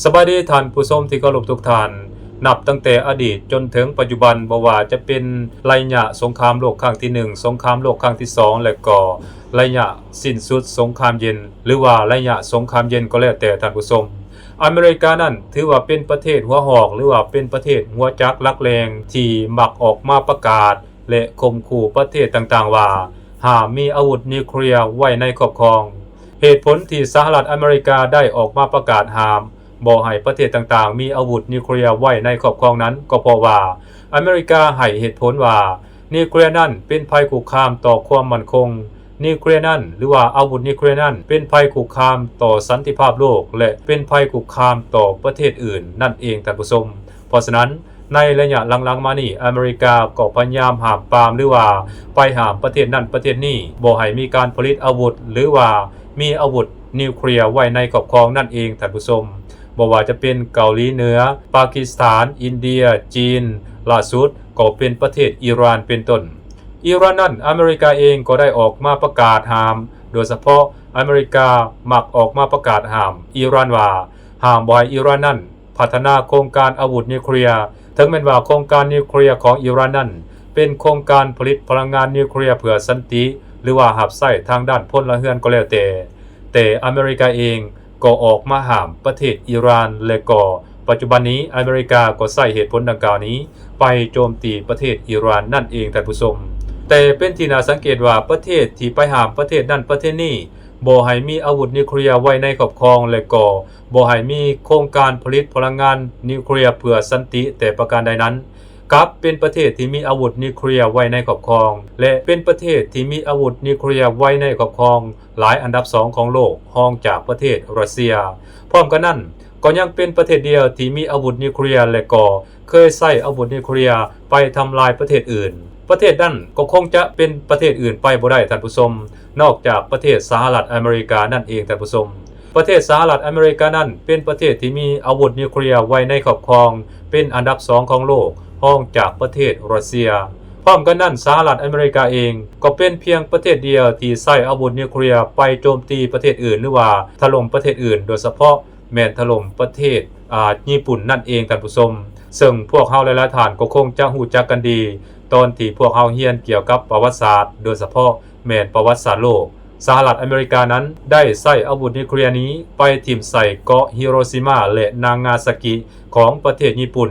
สบายดีท่านผู้ชมที่เคารพทุกท่านนับตั้งแต่อดีตจนถึงปัจจุบันบ่ว่าจะเป็นระยะสงครามโลกครั้งที่1สงครามโลกครั้งที่2และก็ระยะสิ้นสุดสงครามเย็นหรือว่าระยะสงครามเย็นก็แล้วแต่ท่านผู้ชมอเมริกานั้นถือว่าเป็นประเทศหัวหอกหรือว่าเป็นประเทศหัวจักลักแรงที่มักออกมาประกาศและข่มขู่ประเทศต่างๆว่าห้ามมีอาวุธนิวเคลียร์ไว้ในครอบครองเหตุผลที่สหรัฐอเมริกาได้ออกมาประกาศห้ามบ่ให้ประเทศต่างๆมีอาวุธนิวเคลียร์ไว้ในครอบครองนั้นก็เพราะว่าอเมริกาให้เหตุผลว่านิวเคลียร์นั้นเป็นภัยคุกคามต่อความมั่นคงนิวเคลียร์นั้นหรือว่าอาวุธนิวเคลียร์นั้นเป็นภัยคุกคามต่อสันติภาพโลกและเป็นภัยคุกคามต่อประเทศอื่นนั่นเองท่านผู้ชมเพราะฉะนั้นในระยะหลังๆมานี่อเมริกาก็พยายามห้ามปรามหรือว่าไปห้ามประเทศนั้นประเทศนี้บ่ให้มีการผลิตอาวุธหรือว่ามีอาวุธนิวเคลียร์ไว้ในครอบครองนั่นเองท่านผู้ชมบ่ว่าจะเป็นเกาหลีเหนือปากีสถานอินเดียจีนล่าสุดก็เป็นประเทศอิหร่านเป็นต้นอิหร่านนั้นอเมริกาเองก็ได้ออกมาประกาศห้ามโดยเฉพาะอเมริกามักออกมาประกาศห้ามอิหร่านว่าห้ามบ่ให้อิหร่านนั้นพัฒนาโครงการอาวุธนิวเคลียร์ถึงแม้ว่าโครงการนิวเคลียร์ของอิหร่านนั้นเป็นโครงการผลิตพลังงานนิวเคลียร์เพื่อสันติหรือว่าหับไส้ทางด้านพลเรือนก็แล้วแต่อเมริกาเองก็ออกมาห้ามประเทศอิหร่านและก็ปัจจุบันนี้อเมริกาก็ใช้เหตุผลดังกล่าวนี้ไปโจมตีประเทศอิหร่านนั่นเองท่านผู้ชมแต่เป็นที่น่าสังเกตว่าประเทศที่ไปห้ามประเทศนั้นประเทศนี้บ่ให้มีอาวุธนิวเคลียร์ไว้ในครอบครองและก็บ่ให้มีโครงการผลิตพลังงานนิวเคลียร์เพื่อสันติแต่ประการใดนั้นกับเป็นประเทศที่มีอาวุธนิวเคลียร์ไว้ในครอบครองและเป็นประเทศที่มีอาวุธนิวเคลียร์ไว้ในครอบครองหลายอันดับ2ของโลกรองจากประเทศรัสเซียพร้อมกันนั้นก็ยังเป็นประเทศเดียวที่มีอาวุธนิวเคลียร์และก็เคยใช้อาวุธนิวเคลียร์ไปทำลายประเทศอื่นประเทศนั้นก็คงจะเป็นประเทศอื่นไปบ่ได้ท่านผู้ชมนอกจากประเทศสหรัฐอเมริกานั่นเองท่านผู้ชมประเทศสหรัฐอเมริกานั้นเป็นประเทศที่มีอาวุธนิวเคลียร์ไว้ในครอบครองเป็นอันดับ2ของโลกรองจากประเทศรัสเซียพร้อมกันนั้นสหรัฐอเมริกาเองก็เป็นเพียงประเทศเดียวที่ใช้อาวุธนิวเคลียร์ไปโจมตีประเทศอื่นหรือว่าถล่มประเทศอื่นโดยเฉพาะแม่นถล่มประเทศญี่ปุ่นนั่นเองท่านผู้ชมซึ่งพวกเฮาหลายๆท่านก็คงจะรู้จักกันดีตอนที่พวกเฮาเรียนเกี่ยวกับประวัติศาสตร์โดยเฉพาะแม่นประวัติศาสตร์โลกสหรัฐอเมริกานั้นได้ใช้อาวุธนิวเคลียร์นี้ไปทิ่มใส่เกาะฮิโรชิมาและนางาซากิของประเทศญี่ปุ่น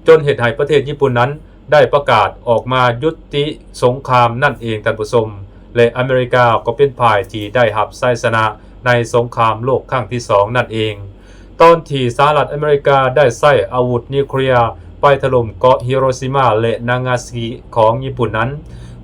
จนเหตุให้ประเทศญี่ปุ่นนั้นได้ประกาศออกมายุติสงครามนั่นเองท่านผู้ชมและอเมริกาก็เป็นฝ่ายที่ได้รับชัยชนะในสงครามโลกครั้งที่2นั่นเองตอนที่สหรัฐอเมริกาได้ใช้อาวุธนิวเคลียร์ไปถล่มเกาะฮิโรชิมาและนางาซากิของญี่ปุ่นนั้น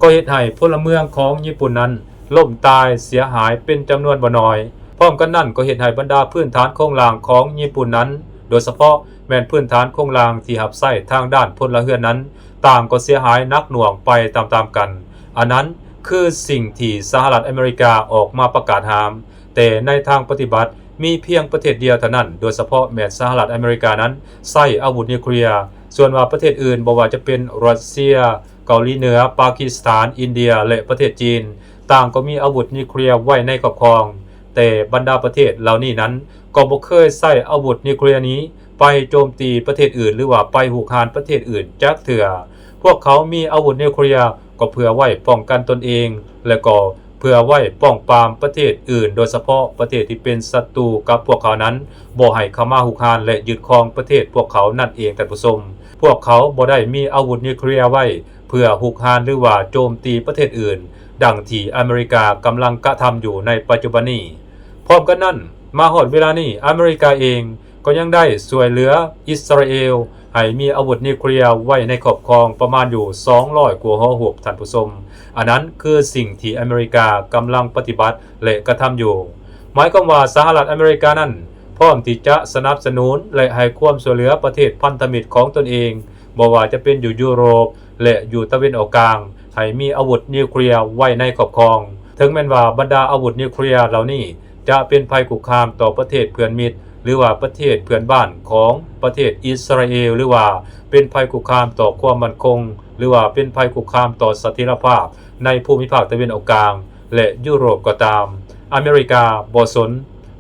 ก็เฮ็ดให้พลเมืองของญี่ปุ่นนั้นล่มตายเสียหายเป็นจำนวนบ่น้อยพร้อมกันนั้นก็เฮ็ดให้บรรดาพื้นฐานโครงหลังของญี่ปุ่นนั้นโดยเฉพาะแม่นพื้นฐานโครงหลังที่รับใช้ทางด้านพลเรือนนั้นต่างก็เสียหายหนักหน่วงไปตามๆกันอันนั้นคือสิ่งที่สหรัฐอเมริกาออกมาประกาศห้ามแต่ในทางปฏิบัติมีเพียงประเทศเดียวเท่านั้นโดยเฉพาะแม้สหรัฐอเมริกานั้นใช้อาวุธนิวเคลียร์ส่วนว่าประเทศอื่นบ่ว่าจะเป็นรัสเซียเกาหลีเหนือปากีสถานอินเดียและประเทศจีนต่างก็มีอาวุธนิวเคลียร์ไว้ในครอบครองแต่บรรดาประเทศเหล่านี้นั้นก็บ่เคยใช้อาวุธนิวเคลียร์นี้ไปโจมตีประเทศอื่นหรือว่าไปหุกคานประเทศอื่นจักเทื่อพวกเขามีอาวุธนิวเคลียร์ก็เพื่อไว้ป้องกันตนเองและก็เพื่อไว้ป้องปรามประเทศอื่นโดยเฉพาะประเทศที่เป็นศัตรูกับพวกเขานั้นบ่ให้เข้ามาหุกคานและยึดครองประเทศพวกเขานั่นเองท่านผู้ชมพวกเขาบ่ได้มีอาวุธนิวเคลียร์ไว้เพื่อหุกคานหรือว่าโจมตีประเทศอื่นดังที่อเมริกากำลังกระทำอยู่ในปัจจุบันนี้พร้อมกันนั้นมาฮอดเวลานี้อเมริกาเองก็ยังได้ช่วยเหลืออิสราเอลให้มีอาวุธนิวเคลียร์ไว้ในครอบครองประมาณอยู่200กว่าหัวท่านผู้ชมอันนั้นคือสิ่งที่อเมริกากำลังปฏิบัติและกระทำอยู่หมายความว่าสหรัฐอเมริกานั้นพร้อมที่จะสนับสนุนและให้ความช่วยเหลือประเทศพันธมิตรของตนเองบ่ว่าจะเป็นอยู่ยุโรปและอยู่ตะวันออกกลางให้มีอาวุธนิวเคลียร์ไว้ในครอบครองถึงแม้ว่าบรรดาอาวุธนิวเคลียร์เหล่านี้จะเป็นภัยคุกคามต่อประเทศเพื่อนมิตรหรือว่าประเทศเพื่อนบ้านของประเทศอิสราเอลหรือว่าเป็นภัยคุกคามต่อความมั่นคงหรือว่าเป็นภัยคุกคามต่อเสถียรภาพในภูมิภาคตะวันออกกลางและยุโรปก็ตามอเมริกาบ่สน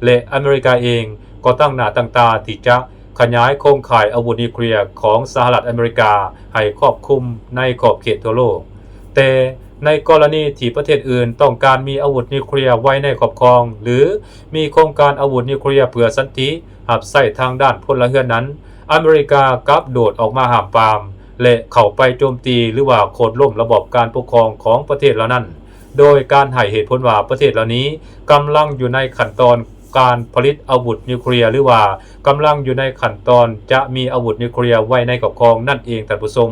และอเมริกาเองก็ตั้งหน้าตั้งตาที่จะ ขยายโครงข่ายอาวุธนิวเคลียร์ของสหรัฐอเมริกาให้ครอบคลุมในขอบเขตทั่วโลกแต่ในกรณีที่ประเทศอื่นต้องการมีอาวุธนิวเคลียร์ไว้ในครอบครองหรือมีโครงการอาวุธนิวเคลียร์เพื่อสันติหับใส่ทางด้านพลเรือนนั้นอเมริกากลับโดดออกมาห้ามปรามและเข้าไปโจมตีหรือว่าโค่นล้มระบบการปกครองของประเทศเหล่านั้นโดยการให้เหตุผลว่าประเทศเหล่านี้กำลังอยู่ในขั้นตอนการผลิตอาวุธนิวเคลียร์หรือว่ากำลังอยู่ในขั้นตอนจะมีอาวุธนิวเคลียร์ไว้ในครอบครองนั่นเองท่านผู้ชม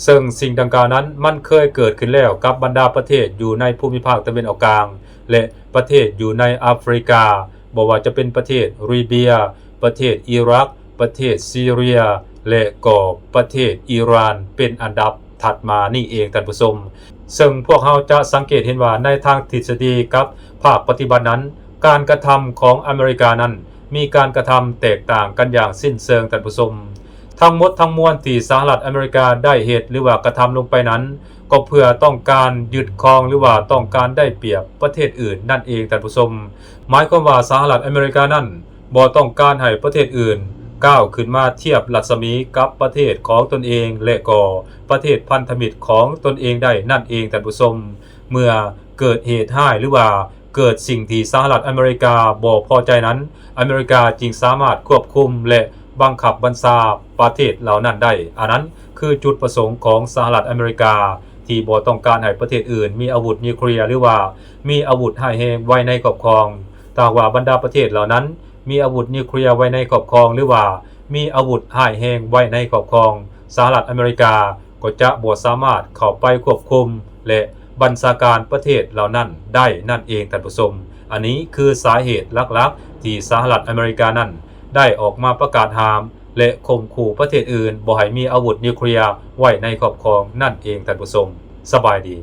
ซึ่งสิ่งดังกล่าวนั้นมันเคยเกิดขึ้นแล้วกับบรรดาประเทศอยู่ในภูมิภาคตะวันออกกลางและประเทศอยู่ในแอฟริกาบ่ว่าจะเป็นประเทศลิเบียประเทศอิรักประเทศซีเรียและก็ประเทศอิหร่านเป็นอันดับถัดมานี่เองท่านผู้ชมซึ่งพวกเราจะสังเกตเห็นว่าในทางทฤษฎีกับภาคปฏิบัตินั้นการกระทำของอเมริกานั้นมีการกระทำแตกต่างกันอย่างสิ้นเชิงท่านผู้ชมทั้งหมดทั้งมวลที่สหรัฐอเมริกาได้เหตุหรือว่ากระทำลงไปนั้นก็เพื่อต้องการยึดครองหรือว่าต้องการได้เปรียบประเทศอื่นนั่นเองท่านผู้ชมหมายความว่าสหรัฐอเมริกานั้นบ่ต้องการให้ประเทศอื่นก้าวขึ้นมาเทียบรัศมีกับประเทศของตนเองและก็ประเทศพันธมิตรของตนเองได้นั่นเองท่านผู้ชมเมื่อเกิดเหตุร้ายหรือว่าเกิดสิ่งที่สหรัฐอเมริกาบ่พอใจนั้นอเมริกาจึงสามารถควบคุมและบังคับบัญชาประเทศเหล่านั้นได้อันนั้นคือจุดประสงค์ของสหรัฐอเมริกาที่บ่ต้องการให้ประเทศอื่นมีอาวุธนิวเคลียร์หรือว่ามีอาวุธร้ายแรงไว้ในครอบครองถ้าว่าบรรดาประเทศเหล่านั้นมีอาวุธนิวเคลียร์ไว้ในครอบครองหรือว่ามีอาวุธร้ายแรงไว้ในครอบครองสหรัฐอเมริกาก็จะบ่สามารถเข้าไปควบคุมและบัญชาการประเทศเหล่านั้นได้นั่นเองท่านผู้ชมอันนี้คือสาเหตุหลักๆที่สหรัฐอเมริกานั้นได้ออกมาประกาศห้ามและข่มขู่ประเทศอื่นบ่ให้มีอาวุธนิวเคลียร์ไว้ในครอบครองนั่นเองท่านผู้ชมสบายดี